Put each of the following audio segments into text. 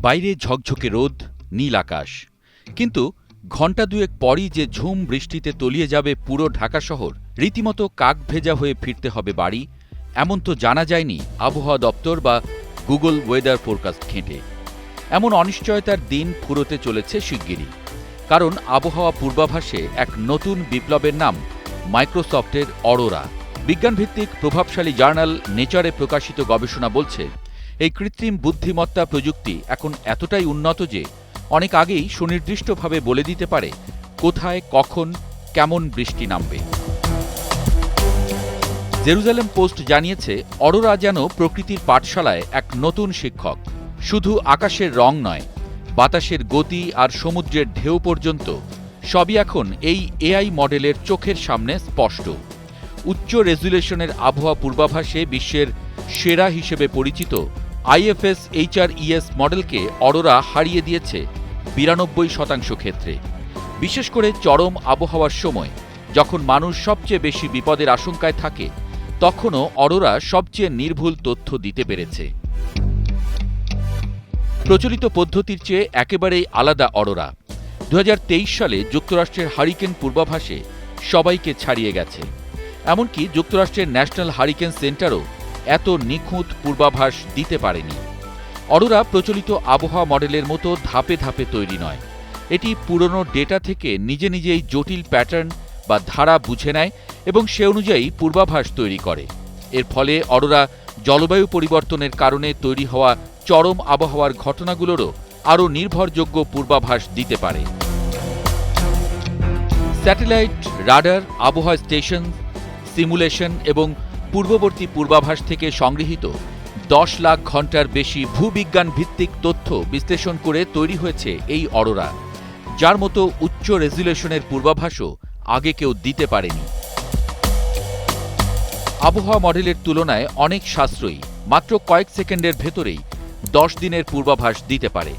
বাইরে ঝকঝকে রোদ, নীল আকাশ, কিন্তু ঘণ্টা দুয়েক পরই যে ঝুম বৃষ্টিতে তলিয়ে যাবে পুরো ঢাকা শহর, রীতিমতো কাক ভেজা হয়ে ফিরতে হবে বাড়ি, এমন তো জানা যায়নি আবহাওয়া দপ্তর বা গুগল ওয়েদার ফোরকাস্ট ঘেঁটে। এমন অনিশ্চয়তার দিন ফুরোতে চলেছে শিগগিরই, কারণ আবহাওয়া পূর্বাভাসে এক নতুন বিপ্লবের নাম মাইক্রোসফটের অরোরা। বিজ্ঞানভিত্তিক প্রভাবশালী জার্নাল নেচারে প্রকাশিত গবেষণা বলছে, এই কৃত্রিম বুদ্ধিমত্তা প্রযুক্তি এখন এতটাই উন্নত যে অনেক আগেই সুনির্দিষ্টভাবে বলে দিতে পারে কোথায়, কখন, কেমন বৃষ্টি নামবে। জেরুজালেম পোস্ট জানিয়েছে, অরোরা যেন প্রকৃতির পাঠশালায় এক নতুন শিক্ষক। শুধু আকাশের রং নয়, বাতাসের গতি আর সমুদ্রের ঢেউ পর্যন্ত সবই এখন এই এআই মডেলের চোখের সামনে স্পষ্ট। উচ্চ রেজুলেশনের আবহাওয়া পূর্বাভাসে বিশ্বের সেরা হিসেবে পরিচিত IFS HRES মডেলকে অরোরা হারিয়ে দিয়েছে 92% ক্ষেত্রে। বিশেষ করে চরম আবহাওয়ার সময়, যখন মানুষ সবচেয়ে বেশি বিপদের আশঙ্কায় থাকে, তখনও অরোরা সবচেয়ে নির্ভুল তথ্য দিতে পেরেছে। প্রচলিত পদ্ধতির চেয়ে একেবারেই আলাদা অরোরা। 2023 সালে যুক্তরাষ্ট্রের হারিকেন পূর্বাভাসে সবাইকে ছাড়িয়ে গেছে। এমনকি যুক্তরাষ্ট্রের ন্যাশনাল হারিকেন সেন্টারও এত নিখুঁত পূর্বাভাস দিতে পারেনি। অরোরা প্রচলিত আবহাওয়া মডেলের মতো ধাপে ধাপে তৈরি নয়। এটি পুরনো ডেটা থেকে নিজে নিজেই জটিল প্যাটার্ন বা ধারা বুঝে নেয় এবং সে অনুযায়ী পূর্বাভাস তৈরি করে। এর ফলে অরোরা জলবায়ু পরিবর্তনের কারণে তৈরি হওয়া চরম আবহাওয়ার ঘটনাগুলোরও আরও নির্ভরযোগ্য পূর্বাভাস দিতে পারে। স্যাটেলাইট, রাডার, আবহাওয়া স্টেশন, সিমুলেশন এবং পূর্ববর্তী পূর্বাভাস থেকে সংগৃহীত 10 লাখ ঘণ্টার বেশি ভূবিজ্ঞান ভিত্তিক তথ্য বিশ্লেষণ করে তৈরি হয়েছে এই অরোরা, যার মতো উচ্চ রেজুলেশনের পূর্বাভাসও আগে কেউ দিতে পারেনি। আবহাওয়া মডেলের তুলনায় অনেক সাশ্রয়ী, মাত্র কয়েক সেকেন্ডের ভেতরেই 10 দিনের পূর্বাভাস দিতে পারে।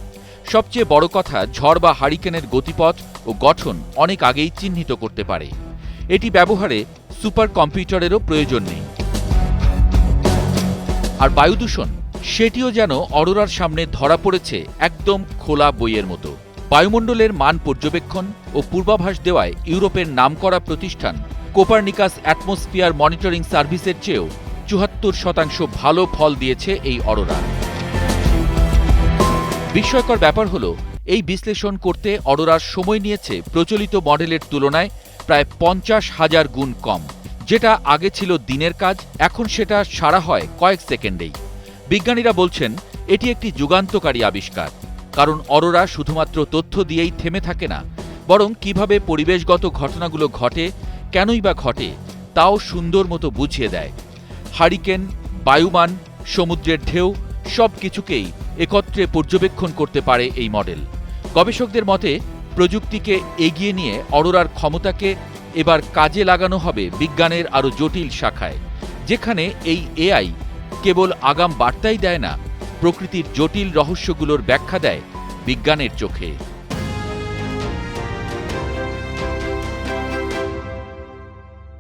সবচেয়ে বড় কথা, ঝড় বা হারিকেনের গতিপথ ও গঠন অনেক আগেই চিহ্নিত করতে পারে। এটি ব্যবহারে সুপার কম্পিউটারেরও প্রয়োজন নেই। আর বায়ুদূষণ, সেটিও যেন অরোরার সামনে ধরা পড়েছে একদম খোলা বইয়ের মতো। বায়ুমণ্ডলের মান পর্যবেক্ষণ ও পূর্বাভাস দেওয়ায় ইউরোপের নামকরা প্রতিষ্ঠান কোপারনিকাস অ্যাটমসফিয়ার মনিটরিং সার্ভিসের চেয়েও 74% ভালো ফল দিয়েছে এই অরোরা। বিস্ময়কর ব্যাপার হল, এই বিশ্লেষণ করতে অরোরার সময় নিয়েছে প্রচলিত মডেলের তুলনায় প্রায় 50,000 গুণ কম। যেটা আগে ছিল দিনের কাজ, এখন সেটা সারা হয় কয়েক সেকেন্ডেই। বিজ্ঞানীরা বলছেন, এটি একটি যুগান্তকারী আবিষ্কার, কারণ অরোরা শুধুমাত্র তথ্য দিয়েই থেমে থাকে না, বরং কিভাবে পরিবেশগত ঘটনাগুলো ঘটে, কেনই বা ঘটে, তাও সুন্দর মতো বুঝিয়ে দেয়। হারিকেন, বায়ুমান, সমুদ্রের ঢেউ সব কিছুকেই একত্রে পর্যবেক্ষণ করতে পারে এই মডেল। গবেষকদের মতে, প্রযুক্তিকে এগিয়ে নিয়ে অরোরার ক্ষমতাকে এবার কাজে লাগানো হবে বিজ্ঞানের আরও জটিল শাখায়, যেখানে এই এআই কেবল আগাম বার্তাই দেয় না, প্রকৃতির জটিল রহস্যগুলোর ব্যাখ্যা দেয় বিজ্ঞানের চোখে।